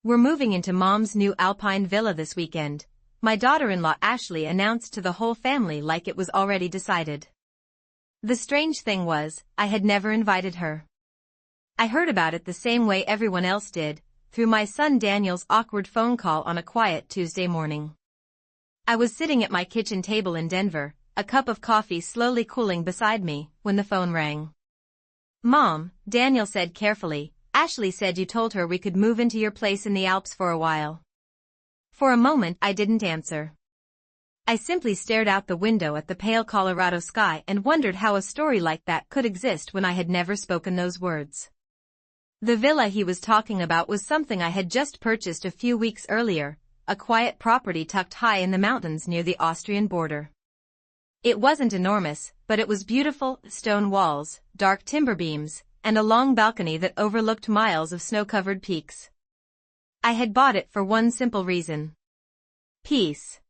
We're moving into Mom's new alpine villa this weekend, my daughter-in-law Ashley announced to the whole family like it was already decided. The strange thing was, I had never invited her. I heard about it the same way everyone else did, through my son Daniel's awkward phone call on a quiet Tuesday morning. I was sitting at my kitchen table in Denver, a cup of coffee slowly cooling beside me, when the phone rang. "Mom," Daniel said carefully, "Ashley said you told her we could move into your place in the Alps for a while." For a moment I didn't answer. I simply stared out the window at the pale Colorado sky and wondered how a story like that could exist when I had never spoken those words. The villa he was talking about was something I had just purchased a few weeks earlier, a quiet property tucked high in the mountains near the Austrian border. It wasn't enormous, but it was beautiful: stone walls, dark timber beams, and a long balcony that overlooked miles of snow-covered peaks. I had bought it for one simple reason: peace.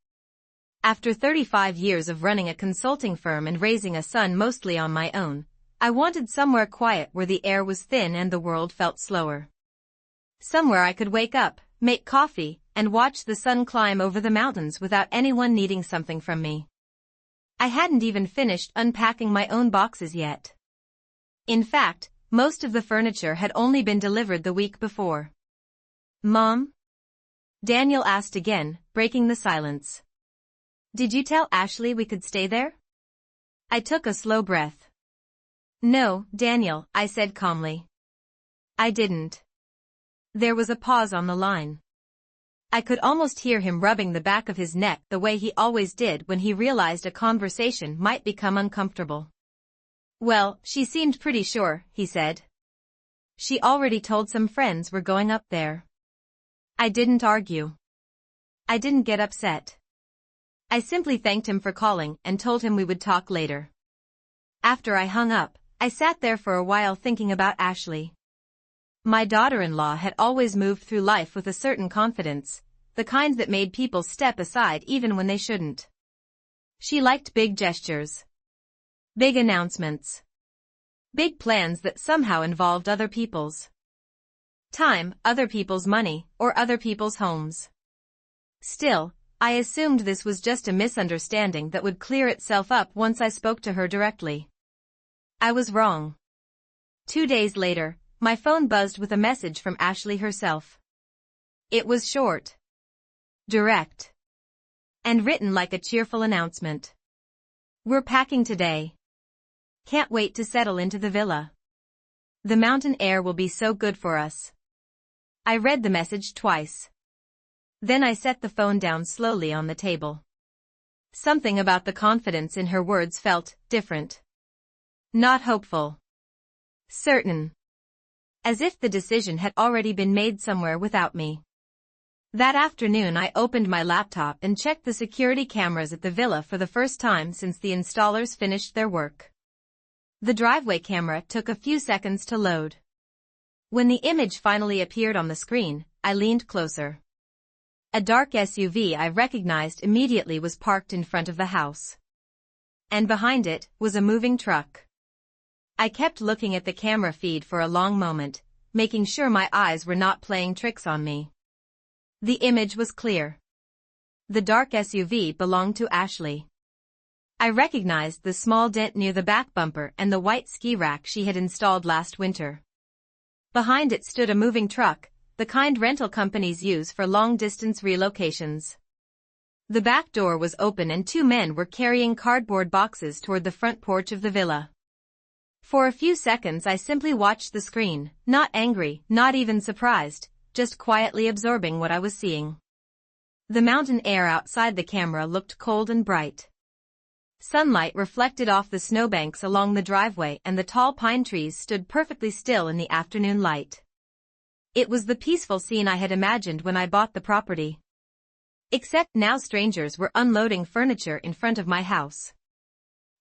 After 35 years of running a consulting firm and raising a son mostly on my own, I wanted somewhere quiet where the air was thin and the world felt slower. Somewhere I could wake up, make coffee, and watch the sun climb over the mountains without anyone needing something from me. I hadn't even finished unpacking my own boxes yet. In fact, most of the furniture had only been delivered the week before. "Mom?" Daniel asked again, breaking the silence. "Did you tell Ashley we could stay there?" I took a slow breath. "No, Daniel," I said calmly. "I didn't." There was a pause on the line. I could almost hear him rubbing the back of his neck the way he always did when he realized a conversation might become uncomfortable. "Well, she seemed pretty sure," he said. "She already told some friends we're going up there." I didn't argue. I didn't get upset. I simply thanked him for calling and told him we would talk later. After I hung up, I sat there for a while thinking about Ashley. My daughter-in-law had always moved through life with a certain confidence, the kind that made people step aside even when they shouldn't. She liked big gestures. Big announcements. Big plans that somehow involved other people's time, other people's money, or other people's homes. Still, I assumed this was just a misunderstanding that would clear itself up once I spoke to her directly. I was wrong. 2 days later, my phone buzzed with a message from Ashley herself. It was short, direct, and written like a cheerful announcement. "We're packing today. Can't wait to settle into the villa. The mountain air will be so good for us." I read the message twice. Then I set the phone down slowly on the table. Something about the confidence in her words felt different. Not hopeful. Certain. As if the decision had already been made somewhere without me. That afternoon I opened my laptop and checked the security cameras at the villa for the first time since the installers finished their work. The driveway camera took a few seconds to load. When the image finally appeared on the screen, I leaned closer. A dark SUV I recognized immediately was parked in front of the house. And behind it was a moving truck. I kept looking at the camera feed for a long moment, making sure my eyes were not playing tricks on me. The image was clear. The dark SUV belonged to Ashley. I recognized the small dent near the back bumper and the white ski rack she had installed last winter. Behind it stood a moving truck, the kind rental companies use for long-distance relocations. The back door was open and 2 men were carrying cardboard boxes toward the front porch of the villa. For a few seconds I simply watched the screen, not angry, not even surprised, just quietly absorbing what I was seeing. The mountain air outside the camera looked cold and bright. Sunlight reflected off the snowbanks along the driveway and the tall pine trees stood perfectly still in the afternoon light. It was the peaceful scene I had imagined when I bought the property. Except now strangers were unloading furniture in front of my house.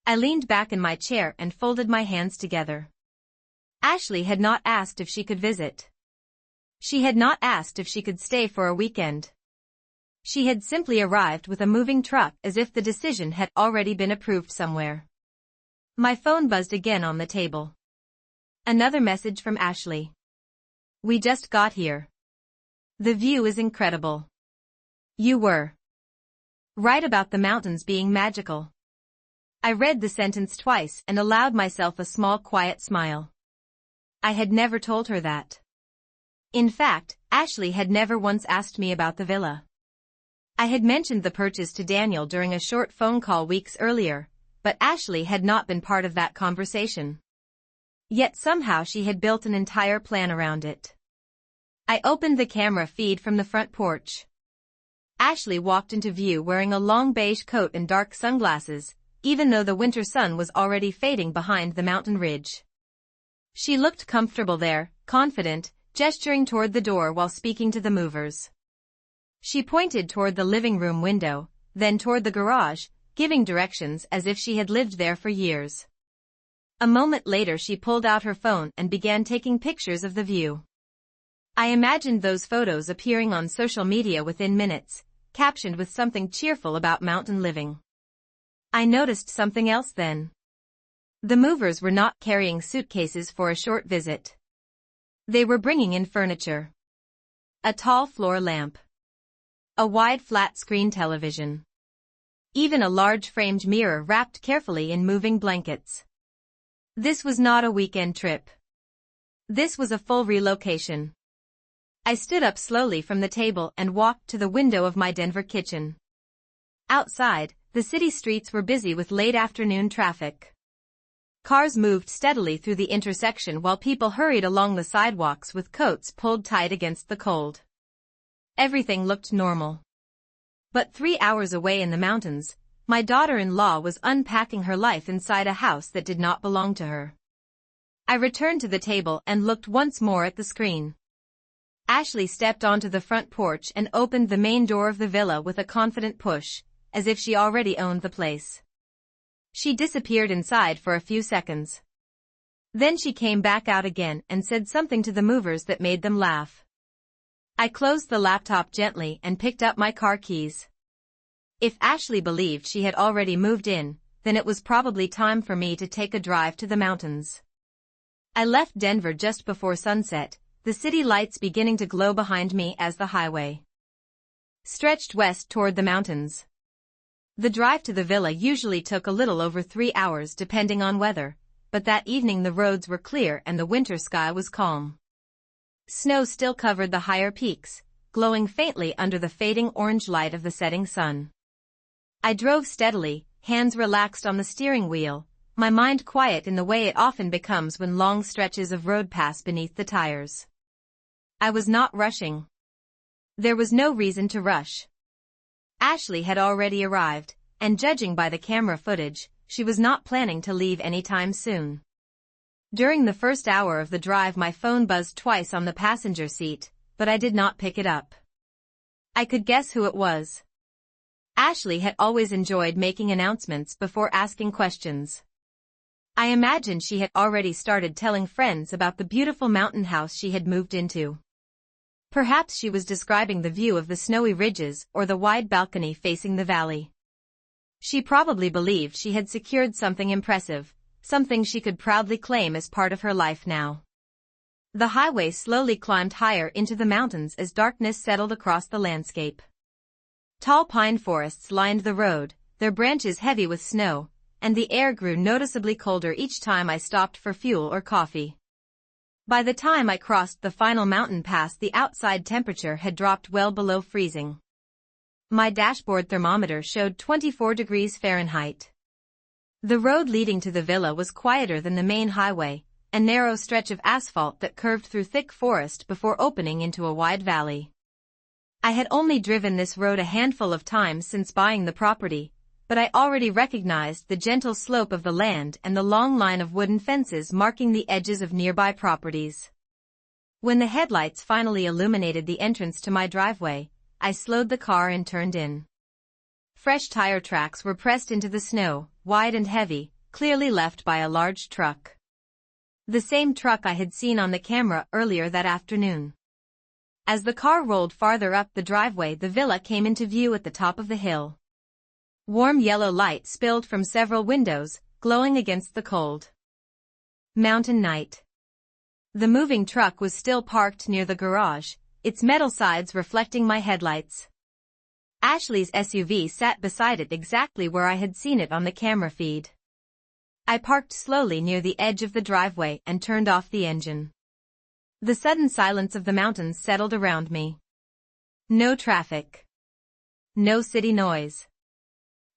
I leaned back in my chair and folded my hands together. Ashley had not asked if she could visit. She had not asked if she could stay for a weekend. She had simply arrived with a moving truck as if the decision had already been approved somewhere. My phone buzzed again on the table. Another message from Ashley. "We just got here. The view is incredible. You were right about the mountains being magical. I read the sentence twice and allowed myself a small quiet smile. I had never told her that. In fact, Ashley had never once asked me about the villa. I had mentioned the purchase to Daniel during a short phone call weeks earlier, but Ashley had not been part of that conversation. Yet somehow she had built an entire plan around it. I opened the camera feed from the front porch. Ashley walked into view wearing a long beige coat and dark sunglasses, even though the winter sun was already fading behind the mountain ridge. She looked comfortable there, confident, gesturing toward the door while speaking to the movers. She pointed toward the living room window, then toward the garage, giving directions as if she had lived there for years. A moment later she pulled out her phone and began taking pictures of the view. I imagined those photos appearing on social media within minutes, captioned with something cheerful about mountain living. I noticed something else then. The movers were not carrying suitcases for a short visit. They were bringing in furniture. A tall floor lamp. A wide flat-screen television. Even a large framed mirror wrapped carefully in moving blankets. This was not a weekend trip. This was a full relocation. I stood up slowly from the table and walked to the window of my Denver kitchen. Outside, the city streets were busy with late afternoon traffic. Cars moved steadily through the intersection while people hurried along the sidewalks with coats pulled tight against the cold. Everything looked normal. But 3 hours away in the mountains, my daughter-in-law was unpacking her life inside a house that did not belong to her. I returned to the table and looked once more at the screen. Ashley stepped onto the front porch and opened the main door of the villa with a confident push, as if she already owned the place. She disappeared inside for a few seconds. Then she came back out again and said something to the movers that made them laugh. I closed the laptop gently and picked up my car keys. If Ashley believed she had already moved in, then it was probably time for me to take a drive to the mountains. I left Denver just before sunset, the city lights beginning to glow behind me as the highway stretched west toward the mountains. The drive to the villa usually took a little over 3 hours depending on weather, but that evening the roads were clear and the winter sky was calm. Snow still covered the higher peaks, glowing faintly under the fading orange light of the setting sun. I drove steadily, hands relaxed on the steering wheel, my mind quiet in the way it often becomes when long stretches of road pass beneath the tires. I was not rushing. There was no reason to rush. Ashley had already arrived, and judging by the camera footage, she was not planning to leave anytime soon. During the first hour of the drive my phone buzzed twice on the passenger seat, but I did not pick it up. I could guess who it was. Ashley had always enjoyed making announcements before asking questions. I imagined she had already started telling friends about the beautiful mountain house she had moved into. Perhaps she was describing the view of the snowy ridges or the wide balcony facing the valley. She probably believed she had secured something impressive, something she could proudly claim as part of her life now. The highway slowly climbed higher into the mountains as darkness settled across the landscape. Tall pine forests lined the road, their branches heavy with snow, and the air grew noticeably colder each time I stopped for fuel or coffee. By the time I crossed the final mountain pass the outside temperature had dropped well below freezing. My dashboard thermometer showed 24 degrees Fahrenheit. The road leading to the villa was quieter than the main highway, a narrow stretch of asphalt that curved through thick forest before opening into a wide valley. I had only driven this road a handful of times since buying the property, but I already recognized the gentle slope of the land and the long line of wooden fences marking the edges of nearby properties. When the headlights finally illuminated the entrance to my driveway, I slowed the car and turned in. Fresh tire tracks were pressed into the snow, wide and heavy, clearly left by a large truck. The same truck I had seen on the camera earlier that afternoon. As the car rolled farther up the driveway, the villa came into view at the top of the hill. Warm yellow light spilled from several windows, glowing against the cold mountain night. The moving truck was still parked near the garage, its metal sides reflecting my headlights. Ashley's SUV sat beside it exactly where I had seen it on the camera feed. I parked slowly near the edge of the driveway and turned off the engine. The sudden silence of the mountains settled around me. No traffic. No city noise.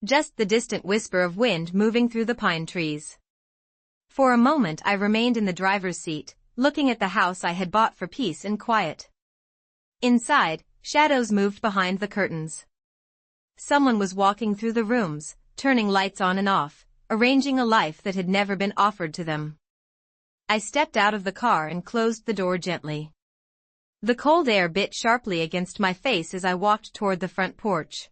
Just the distant whisper of wind moving through the pine trees. For a moment I remained in the driver's seat, looking at the house I had bought for peace and quiet. Inside, shadows moved behind the curtains. Someone was walking through the rooms, turning lights on and off, arranging a life that had never been offered to them. I stepped out of the car and closed the door gently. The cold air bit sharply against my face as I walked toward the front porch.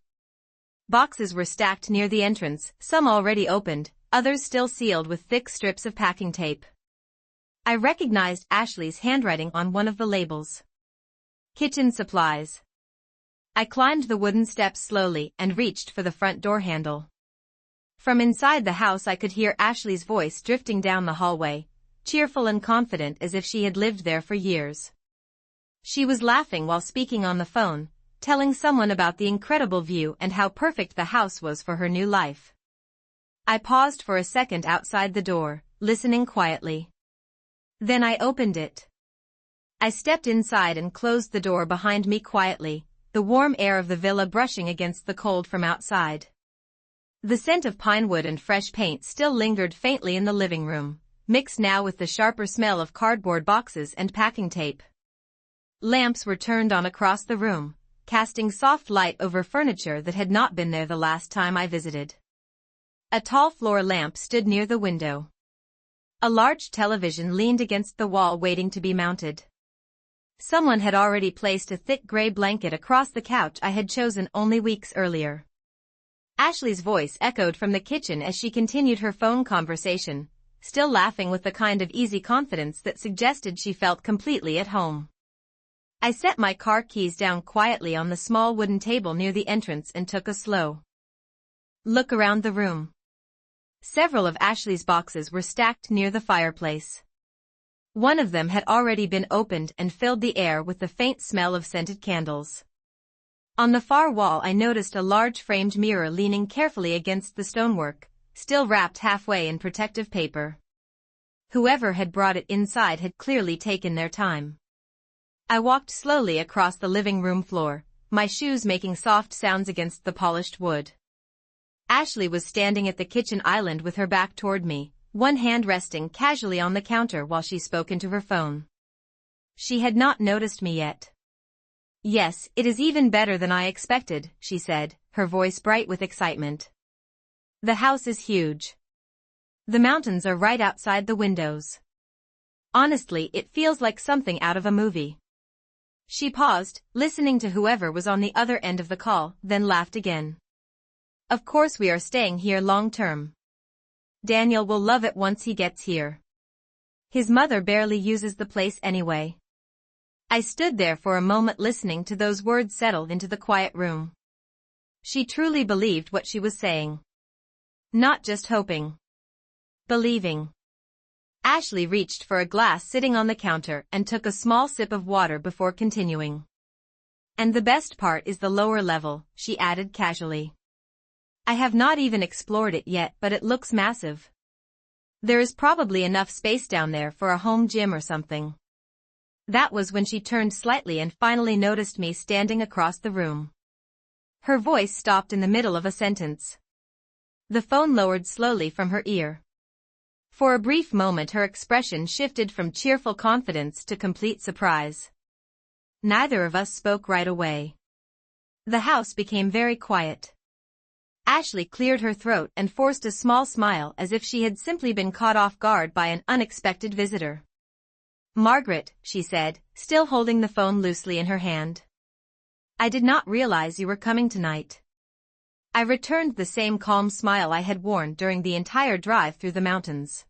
Boxes were stacked near the entrance, some already opened, others still sealed with thick strips of packing tape. I recognized Ashley's handwriting on one of the labels. Kitchen supplies. I climbed the wooden steps slowly and reached for the front door handle. From inside the house I could hear Ashley's voice drifting down the hallway, cheerful and confident as if she had lived there for years. She was laughing while speaking on the phone, telling someone about the incredible view and how perfect the house was for her new life. I paused for a second outside the door, listening quietly. Then I opened it. I stepped inside and closed the door behind me quietly, the warm air of the villa brushing against the cold from outside. The scent of pine wood and fresh paint still lingered faintly in the living room, mixed now with the sharper smell of cardboard boxes and packing tape. Lamps were turned on across the room, casting soft light over furniture that had not been there the last time I visited. A tall floor lamp stood near the window. A large television leaned against the wall waiting to be mounted. Someone had already placed a thick gray blanket across the couch I had chosen only weeks earlier. Ashley's voice echoed from the kitchen as she continued her phone conversation, still laughing with the kind of easy confidence that suggested she felt completely at home. I set my car keys down quietly on the small wooden table near the entrance and took a slow look around the room. Several of Ashley's boxes were stacked near the fireplace. One of them had already been opened and filled the air with the faint smell of scented candles. On the far wall I noticed a large framed mirror leaning carefully against the stonework, still wrapped halfway in protective paper. Whoever had brought it inside had clearly taken their time. I walked slowly across the living room floor, my shoes making soft sounds against the polished wood. Ashley was standing at the kitchen island with her back toward me, one hand resting casually on the counter while she spoke into her phone. She had not noticed me yet. "Yes, it is even better than I expected," she said, her voice bright with excitement. "The house is huge. The mountains are right outside the windows. Honestly, it feels like something out of a movie." She paused, listening to whoever was on the other end of the call, then laughed again. "Of course we are staying here long term. Daniel will love it once he gets here. His mother barely uses the place anyway." I stood there for a moment listening to those words settle into the quiet room. She truly believed what she was saying. Not just hoping. Believing. Ashley reached for a glass sitting on the counter and took a small sip of water before continuing. "And the best part is the lower level," she added casually. "I have not even explored it yet, but it looks massive. There is probably enough space down there for a home gym or something." That was when she turned slightly and finally noticed me standing across the room. Her voice stopped in the middle of a sentence. The phone lowered slowly from her ear. For a brief moment her expression shifted from cheerful confidence to complete surprise. Neither of us spoke right away. The house became very quiet. Ashley cleared her throat and forced a small smile as if she had simply been caught off guard by an unexpected visitor. "Margaret," she said, still holding the phone loosely in her hand. "I did not realize you were coming tonight." I returned the same calm smile I had worn during the entire drive through the mountains.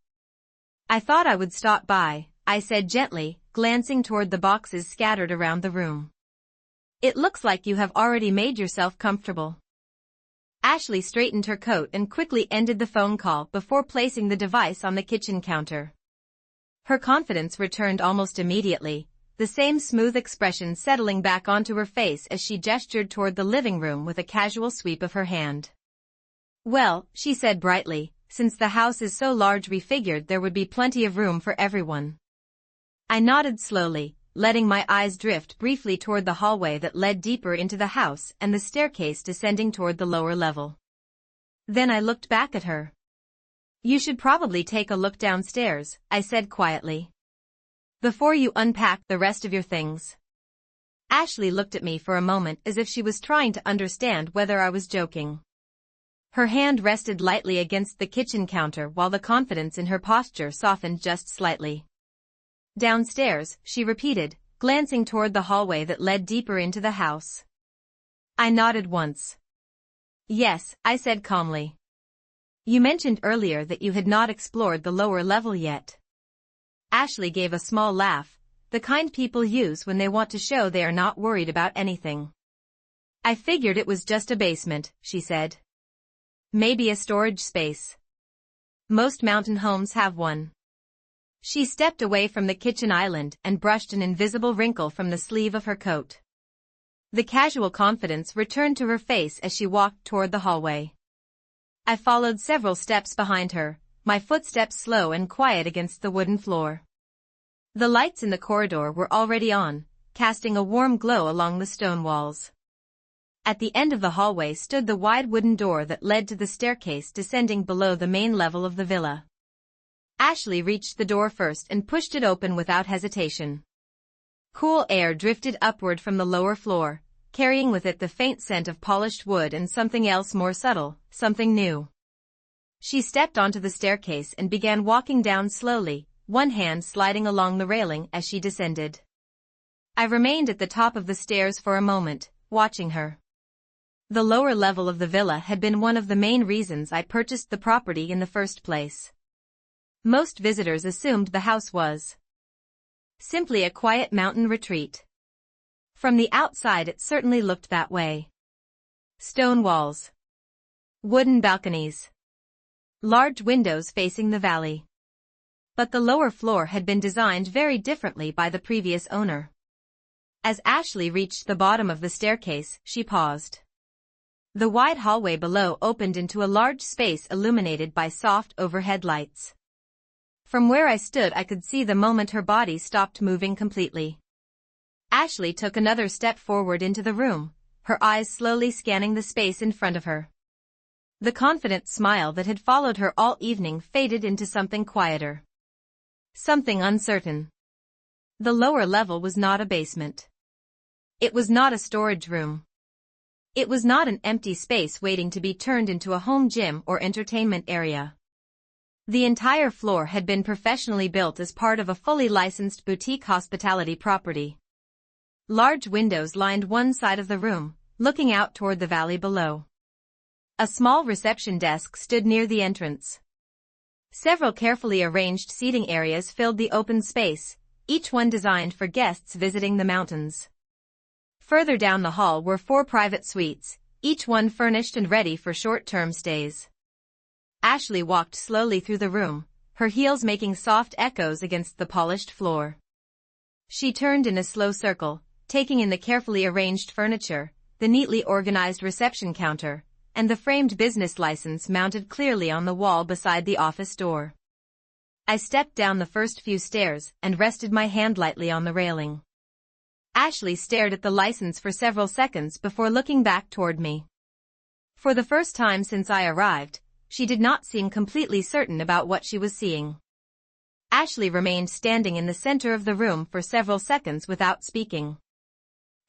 "I thought I would stop by," I said gently, glancing toward the boxes scattered around the room. "It looks like you have already made yourself comfortable." Ashley straightened her coat and quickly ended the phone call before placing the device on the kitchen counter. Her confidence returned almost immediately, the same smooth expression settling back onto her face as she gestured toward the living room with a casual sweep of her hand. "Well," she said brightly, "since the house is so large we figured there would be plenty of room for everyone." I nodded slowly, letting my eyes drift briefly toward the hallway that led deeper into the house and the staircase descending toward the lower level. Then I looked back at her. "You should probably take a look downstairs," I said quietly, "before you unpack the rest of your things." Ashley looked at me for a moment as if she was trying to understand whether I was joking. Her hand rested lightly against the kitchen counter while the confidence in her posture softened just slightly. "Downstairs," she repeated, glancing toward the hallway that led deeper into the house. I nodded once. "Yes," I said calmly. "You mentioned earlier that you had not explored the lower level yet." Ashley gave a small laugh, the kind people use when they want to show they are not worried about anything. "I figured it was just a basement," she said. "Maybe a storage space. Most mountain homes have one." She stepped away from the kitchen island and brushed an invisible wrinkle from the sleeve of her coat. The casual confidence returned to her face as she walked toward the hallway. I followed several steps behind her, my footsteps slow and quiet against the wooden floor. The lights in the corridor were already on, casting a warm glow along the stone walls. At the end of the hallway stood the wide wooden door that led to the staircase descending below the main level of the villa. Ashley reached the door first and pushed it open without hesitation. Cool air drifted upward from the lower floor, carrying with it the faint scent of polished wood and something else more subtle, something new. She stepped onto the staircase and began walking down slowly, one hand sliding along the railing as she descended. I remained at the top of the stairs for a moment, watching her. The lower level of the villa had been one of the main reasons I purchased the property in the first place. Most visitors assumed the house was simply a quiet mountain retreat. From the outside it certainly looked that way. Stone walls, wooden balconies, large windows facing the valley. But the lower floor had been designed very differently by the previous owner. As Ashley reached the bottom of the staircase, she paused. The wide hallway below opened into a large space illuminated by soft overhead lights. From where I stood I could see the moment her body stopped moving completely. Ashley took another step forward into the room, her eyes slowly scanning the space in front of her. The confident smile that had followed her all evening faded into something quieter. Something uncertain. The lower level was not a basement. It was not a storage room. It was not an empty space waiting to be turned into a home gym or entertainment area. The entire floor had been professionally built as part of a fully licensed boutique hospitality property. Large windows lined one side of the room, looking out toward the valley below. A small reception desk stood near the entrance. Several carefully arranged seating areas filled the open space, each one designed for guests visiting the mountains. Further down the hall were 4 private suites, each one furnished and ready for short-term stays. Ashley walked slowly through the room, her heels making soft echoes against the polished floor. She turned in a slow circle, taking in the carefully arranged furniture, the neatly organized reception counter, and the framed business license mounted clearly on the wall beside the office door. I stepped down the first few stairs and rested my hand lightly on the railing. Ashley stared at the license for several seconds before looking back toward me. For the first time since I arrived, she did not seem completely certain about what she was seeing. Ashley remained standing in the center of the room for several seconds without speaking.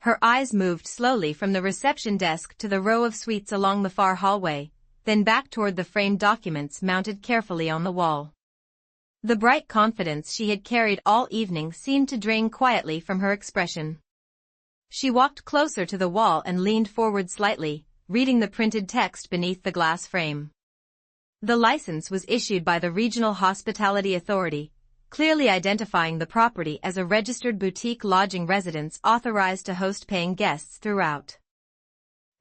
Her eyes moved slowly from the reception desk to the row of suites along the far hallway, then back toward the framed documents mounted carefully on the wall. The bright confidence she had carried all evening seemed to drain quietly from her expression. She walked closer to the wall and leaned forward slightly, reading the printed text beneath the glass frame. The license was issued by the Regional Hospitality Authority, clearly identifying the property as a registered boutique lodging residence authorized to host paying guests throughout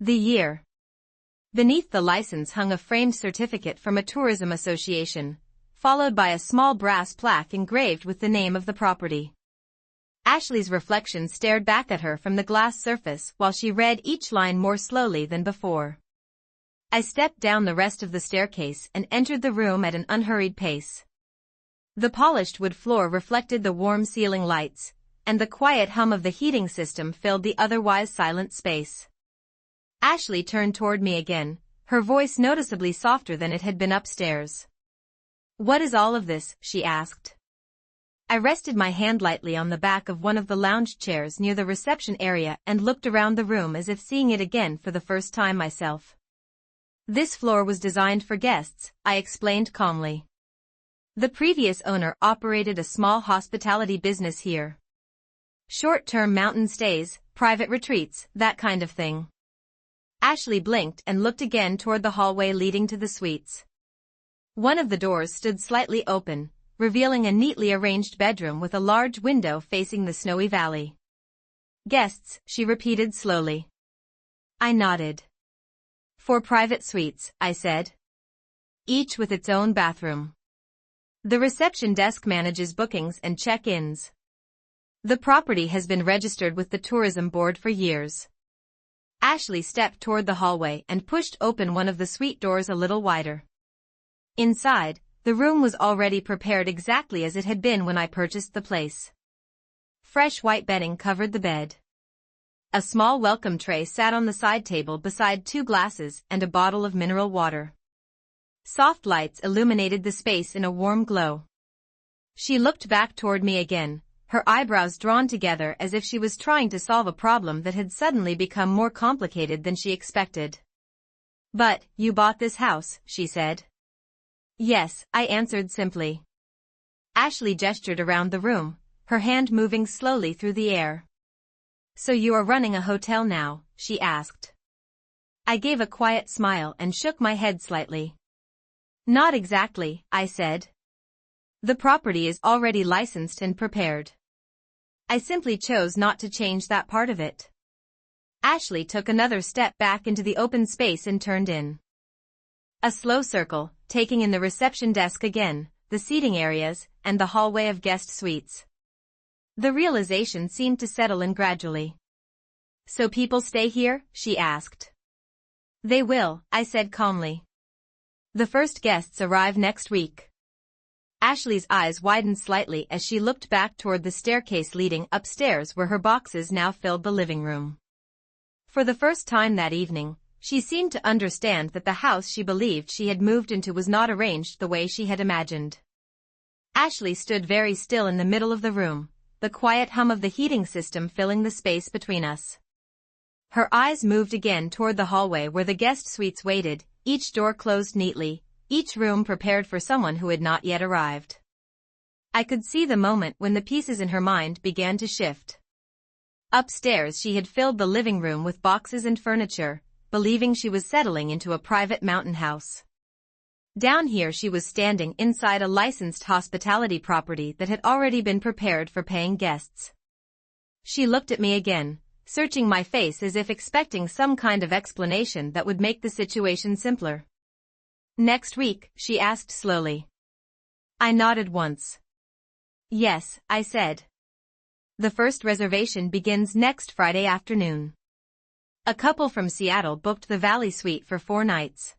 the year. Beneath the license hung a framed certificate from a tourism association, followed by a small brass plaque engraved with the name of the property. Ashley's reflection stared back at her from the glass surface while she read each line more slowly than before. I stepped down the rest of the staircase and entered the room at an unhurried pace. The polished wood floor reflected the warm ceiling lights, and the quiet hum of the heating system filled the otherwise silent space. Ashley turned toward me again, her voice noticeably softer than it had been upstairs. "What is all of this?" she asked. I rested my hand lightly on the back of one of the lounge chairs near the reception area and looked around the room as if seeing it again for the first time myself. "This floor was designed for guests," I explained calmly. "The previous owner operated a small hospitality business here. Short-term mountain stays, private retreats, that kind of thing." Ashley blinked and looked again toward the hallway leading to the suites. One of the doors stood slightly open, revealing a neatly arranged bedroom with a large window facing the snowy valley. "Guests," she repeated slowly. I nodded. "For private suites," I said. "Each with its own bathroom. The reception desk manages bookings and check-ins. The property has been registered with the tourism board for years." Ashley stepped toward the hallway and pushed open one of the suite doors a little wider. Inside, the room was already prepared exactly as it had been when I purchased the place. Fresh white bedding covered the bed. A small welcome tray sat on the side table beside 2 glasses and a bottle of mineral water. Soft lights illuminated the space in a warm glow. She looked back toward me again, her eyebrows drawn together as if she was trying to solve a problem that had suddenly become more complicated than she expected. "But, you bought this house," she said. "Yes," I answered simply. Ashley gestured around the room, her hand moving slowly through the air. "So you are running a hotel now?" she asked. I gave a quiet smile and shook my head slightly. "Not exactly," I said. "The property is already licensed and prepared. I simply chose not to change that part of it." Ashley took another step back into the open space and turned in. A slow circle, taking in the reception desk again, the seating areas, and the hallway of guest suites. The realization seemed to settle in gradually. "So people stay here?" she asked. "They will," I said calmly. "The first guests arrive next week." Ashley's eyes widened slightly as she looked back toward the staircase leading upstairs where her boxes now filled the living room. For the first time that evening, she seemed to understand that the house she believed she had moved into was not arranged the way she had imagined. Ashley stood very still in the middle of the room, the quiet hum of the heating system filling the space between us. Her eyes moved again toward the hallway where the guest suites waited, each door closed neatly, each room prepared for someone who had not yet arrived. I could see the moment when the pieces in her mind began to shift. Upstairs she had filled the living room with boxes and furniture, believing she was settling into a private mountain house. Down here she was standing inside a licensed hospitality property that had already been prepared for paying guests. She looked at me again, searching my face as if expecting some kind of explanation that would make the situation simpler. "Next week?" she asked slowly. I nodded once. "Yes," I said. "The first reservation begins next Friday afternoon." A couple from Seattle booked the Valley Suite for 4 nights.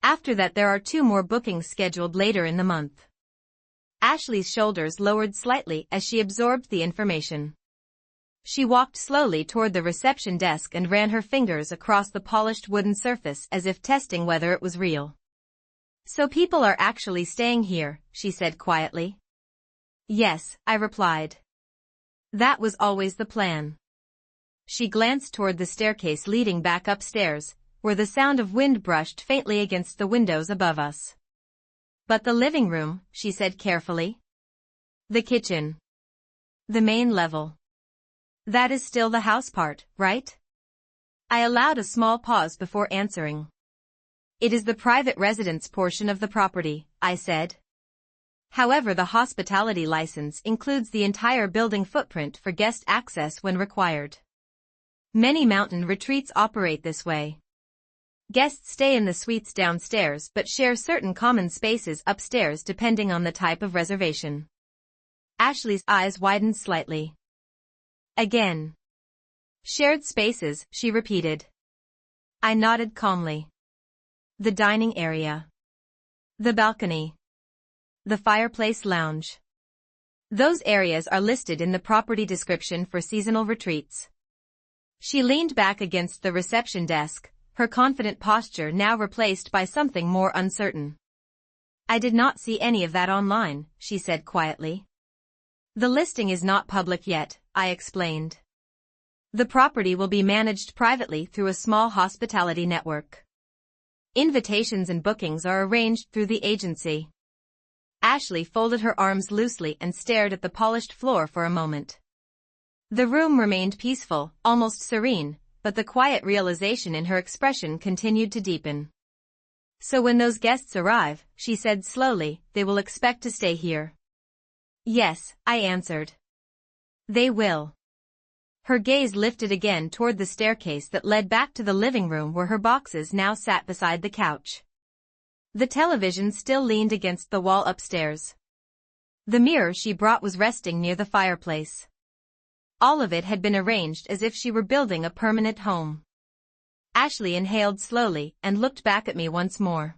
After that there are 2 more bookings scheduled later in the month. Ashley's shoulders lowered slightly as she absorbed the information. She walked slowly toward the reception desk and ran her fingers across the polished wooden surface as if testing whether it was real. "So people are actually staying here," she said quietly. "Yes," I replied. "That was always the plan." She glanced toward the staircase leading back upstairs, where the sound of wind brushed faintly against the windows above us. "But the living room," she said carefully. "The kitchen. The main level. That is still the house part, right?" I allowed a small pause before answering. "It is the private residence portion of the property," I said. "However, the hospitality license includes the entire building footprint for guest access when required. Many mountain retreats operate this way. Guests stay in the suites downstairs but share certain common spaces upstairs depending on the type of reservation." Ashley's eyes widened slightly. Again. Shared spaces, she repeated. I nodded calmly. The dining area. The balcony. The fireplace lounge. Those areas are listed in the property description for seasonal retreats. She leaned back against the reception desk, her confident posture now replaced by something more uncertain. I did not see any of that online, she said quietly. The listing is not public yet, I explained. The property will be managed privately through a small hospitality network. Invitations and bookings are arranged through the agency. Ashley folded her arms loosely and stared at the polished floor for a moment. The room remained peaceful, almost serene, but the quiet realization in her expression continued to deepen. So when those guests arrive, she said slowly, they will expect to stay here. Yes, I answered. They will. Her gaze lifted again toward the staircase that led back to the living room where her boxes now sat beside the couch. The television still leaned against the wall upstairs. The mirror she brought was resting near the fireplace. All of it had been arranged as if she were building a permanent home. Ashley inhaled slowly and looked back at me once more.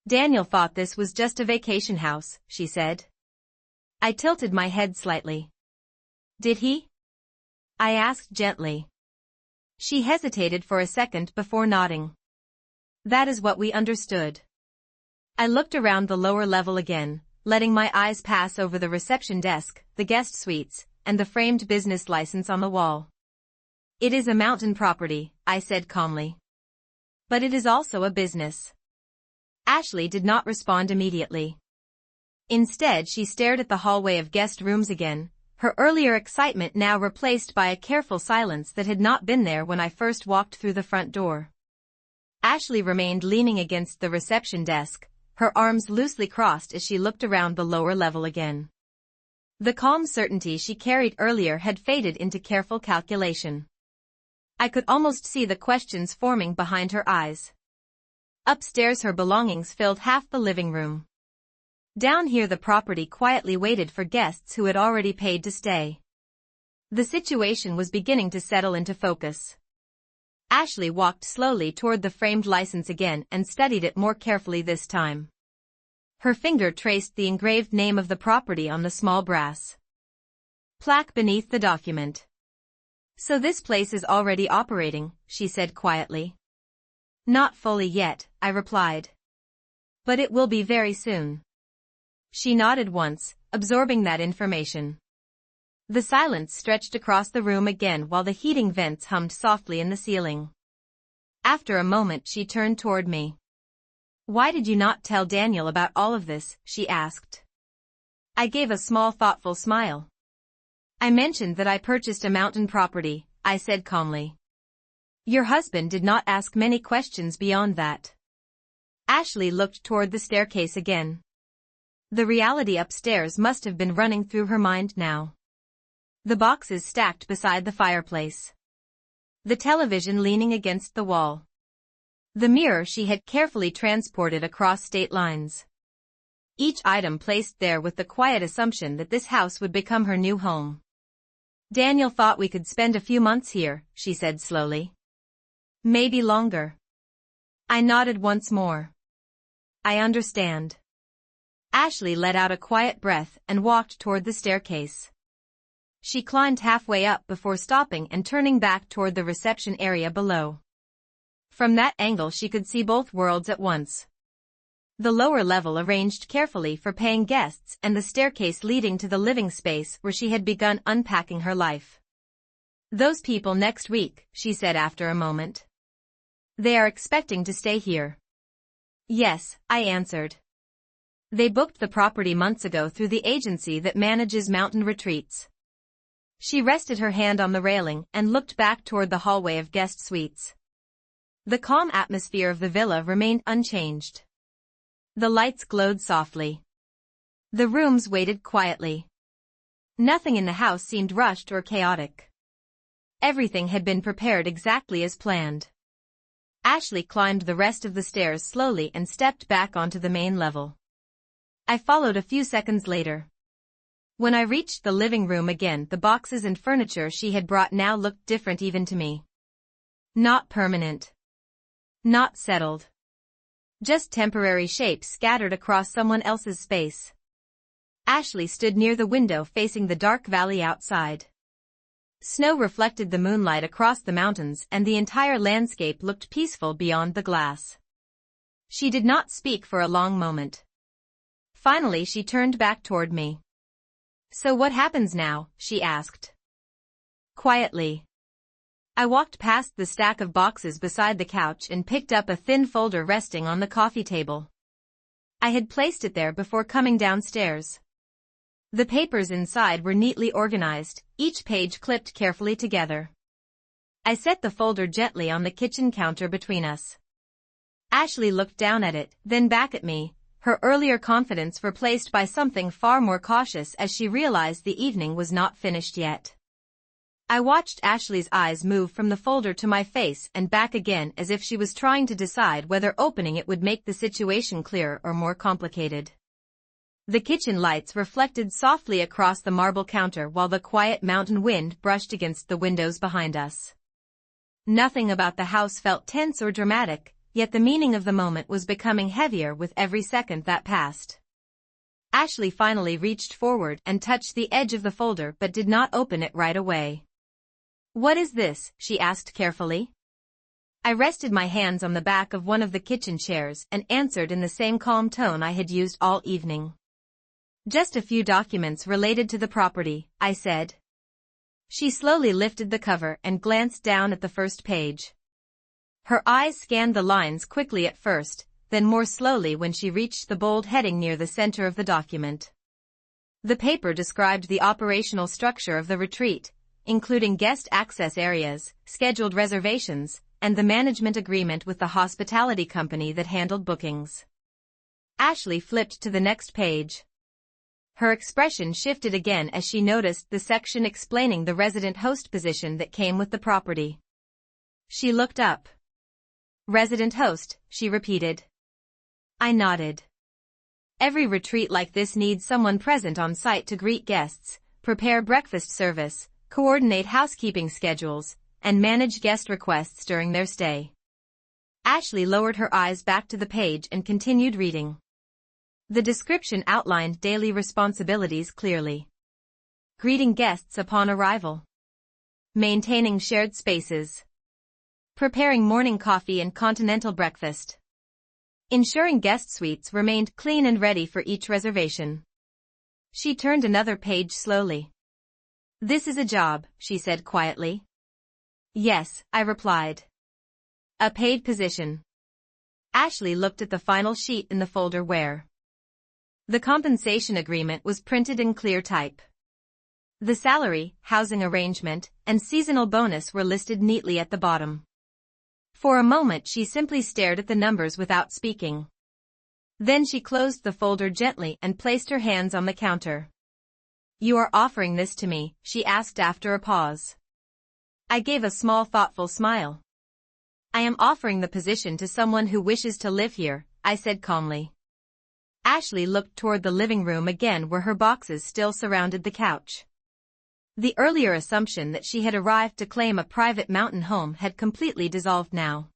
Daniel thought this was just a vacation house, she said. I tilted my head slightly. Did he? I asked gently. She hesitated for a second before nodding. That is what we understood. I looked around the lower level again, letting my eyes pass over the reception desk, the guest suites, and the framed business license on the wall. It is a mountain property, I said calmly. But it is also a business. Ashley did not respond immediately. Instead, she stared at the hallway of guest rooms again, her earlier excitement now replaced by a careful silence that had not been there when I first walked through the front door. Ashley remained leaning against the reception desk, her arms loosely crossed as she looked around the lower level again. The calm certainty she carried earlier had faded into careful calculation. I could almost see the questions forming behind her eyes. Upstairs her belongings filled half the living room. Down here the property quietly waited for guests who had already paid to stay. The situation was beginning to settle into focus. Ashley walked slowly toward the framed license again and studied it more carefully this time. Her finger traced the engraved name of the property on the small brass plaque beneath the document. So this place is already operating, she said quietly. Not fully yet, I replied. But it will be very soon. She nodded once, absorbing that information. The silence stretched across the room again while the heating vents hummed softly in the ceiling. After a moment she turned toward me. Why did you not tell Daniel about all of this, she asked. I gave a small thoughtful smile. I mentioned that I purchased a mountain property, I said calmly. Your husband did not ask many questions beyond that. Ashley looked toward the staircase again. The reality upstairs must have been running through her mind now. The boxes stacked beside the fireplace. The television leaning against the wall. The mirror she had carefully transported across state lines. Each item placed there with the quiet assumption that this house would become her new home. Daniel thought we could spend a few months here, she said slowly. Maybe longer. I nodded once more. I understand. Ashley let out a quiet breath and walked toward the staircase. She climbed halfway up before stopping and turning back toward the reception area below. From that angle she could see both worlds at once. The lower level arranged carefully for paying guests and the staircase leading to the living space where she had begun unpacking her life. Those people next week, she said after a moment. They are expecting to stay here. Yes, I answered. They booked the property months ago through the agency that manages mountain retreats. She rested her hand on the railing and looked back toward the hallway of guest suites. The calm atmosphere of the villa remained unchanged. The lights glowed softly. The rooms waited quietly. Nothing in the house seemed rushed or chaotic. Everything had been prepared exactly as planned. Ashley climbed the rest of the stairs slowly and stepped back onto the main level. I followed a few seconds later. When I reached the living room again, the boxes and furniture she had brought now looked different even to me. Not permanent. Not settled. Just temporary shapes scattered across someone else's space. Ashley stood near the window facing the dark valley outside. Snow reflected the moonlight across the mountains and the entire landscape looked peaceful beyond the glass. She did not speak for a long moment. Finally she turned back toward me. "So what happens now?" she asked. Quietly. I walked past the stack of boxes beside the couch and picked up a thin folder resting on the coffee table. I had placed it there before coming downstairs. The papers inside were neatly organized, each page clipped carefully together. I set the folder gently on the kitchen counter between us. Ashley looked down at it, then back at me, her earlier confidence replaced by something far more cautious as she realized the evening was not finished yet. I watched Ashley's eyes move from the folder to my face and back again as if she was trying to decide whether opening it would make the situation clearer or more complicated. The kitchen lights reflected softly across the marble counter while the quiet mountain wind brushed against the windows behind us. Nothing about the house felt tense or dramatic, yet the meaning of the moment was becoming heavier with every second that passed. Ashley finally reached forward and touched the edge of the folder but did not open it right away. "What is this?" she asked carefully. I rested my hands on the back of one of the kitchen chairs and answered in the same calm tone I had used all evening. "Just a few documents related to the property," I said. She slowly lifted the cover and glanced down at the first page. Her eyes scanned the lines quickly at first, then more slowly when she reached the bold heading near the center of the document. The paper described the operational structure of the retreat, including guest access areas, scheduled reservations, and the management agreement with the hospitality company that handled bookings. Ashley flipped to the next page. Her expression shifted again as she noticed the section explaining the resident host position that came with the property. She looked up. "Resident host," she repeated. I nodded. Every retreat like this needs someone present on site to greet guests, prepare breakfast service, coordinate housekeeping schedules, and manage guest requests during their stay. Ashley lowered her eyes back to the page and continued reading. The description outlined daily responsibilities clearly. Greeting guests upon arrival. Maintaining shared spaces. Preparing morning coffee and continental breakfast. Ensuring guest suites remained clean and ready for each reservation. She turned another page slowly. "This is a job," she said quietly. "Yes," I replied. "A paid position." Ashley looked at the final sheet in the folder where the compensation agreement was printed in clear type. The salary, housing arrangement, and seasonal bonus were listed neatly at the bottom. For a moment she simply stared at the numbers without speaking. Then she closed the folder gently and placed her hands on the counter. "You are offering this to me?" she asked after a pause. I gave a small thoughtful smile. "I am offering the position to someone who wishes to live here," I said calmly. Ashley looked toward the living room again where her boxes still surrounded the couch. The earlier assumption that she had arrived to claim a private mountain home had completely dissolved now.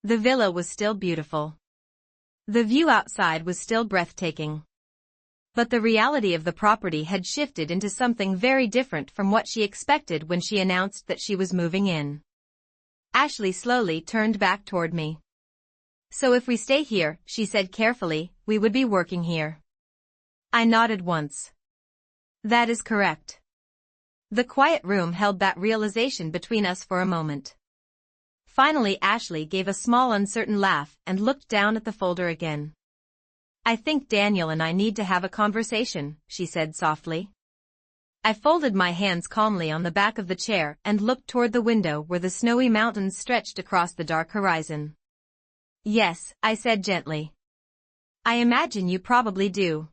The villa was still beautiful. The view outside was still breathtaking. But the reality of the property had shifted into something very different from what she expected when she announced that she was moving in. Ashley slowly turned back toward me. "So if we stay here," she said carefully, "we would be working here." I nodded once. "That is correct." The quiet room held that realization between us for a moment. Finally Ashley gave a small uncertain laugh and looked down at the folder again. "I think Daniel and I need to have a conversation," she said softly. I folded my hands calmly on the back of the chair and looked toward the window where the snowy mountains stretched across the dark horizon. "Yes," I said gently. "I imagine you probably do."